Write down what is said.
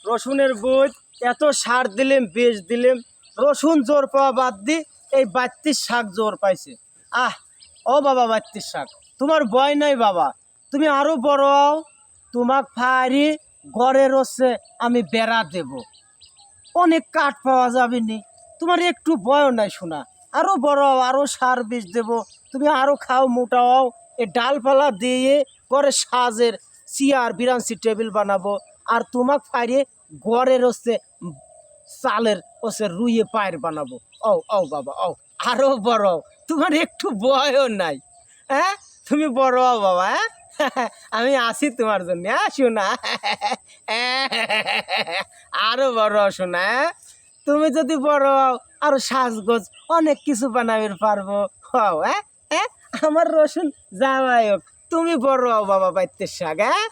রসুনের বই এত সার দিলেম বেশ দিলেম, রসুন জোর পাওয়া বাদ দি এই 32 শাক জোর পাইছে। ও বাবা 32 শাক, তোমার ভয় নাই বাবা, তুমি আরো বড় হও, তোমাক ফারি ঘরের হচ্ছে আমি বেড়া দেব, অনেক কাঠ পাওয়া যাবে নি, তোমার একটু ভয় নাই শোনা, আরো বড় হও, আরো সার বিষ দেব, তুমি আরো খাও মোটা হও, এই ডালপালা দিয়ে ঘরে সাজের চেয়ার বিরানসি টেবিল বানাবো, আর তোমাক ফাইরে ঘরের হচ্ছে চালের হচ্ছে রুইয়ে পায়ের বানাবো। ও ও বাবা ও, আরো বড় হও, তোমার একটু ভয়ও নাই। হ্যাঁ তুমি বড় হও বাবা, হ্যাঁ আমি আসি তোমার জন্য, হ্যাঁ শোনা, আরো বড় হও শোনা, তুমি যদি বড় হও আরো সাজগোজ অনেক কিছু বানাবে পারবো। হও হ্যাঁ, হ্যাঁ আমার রসুন জামাই হোক, তুমি বড় হও বাবা 32 শাক, হ্যাঁ।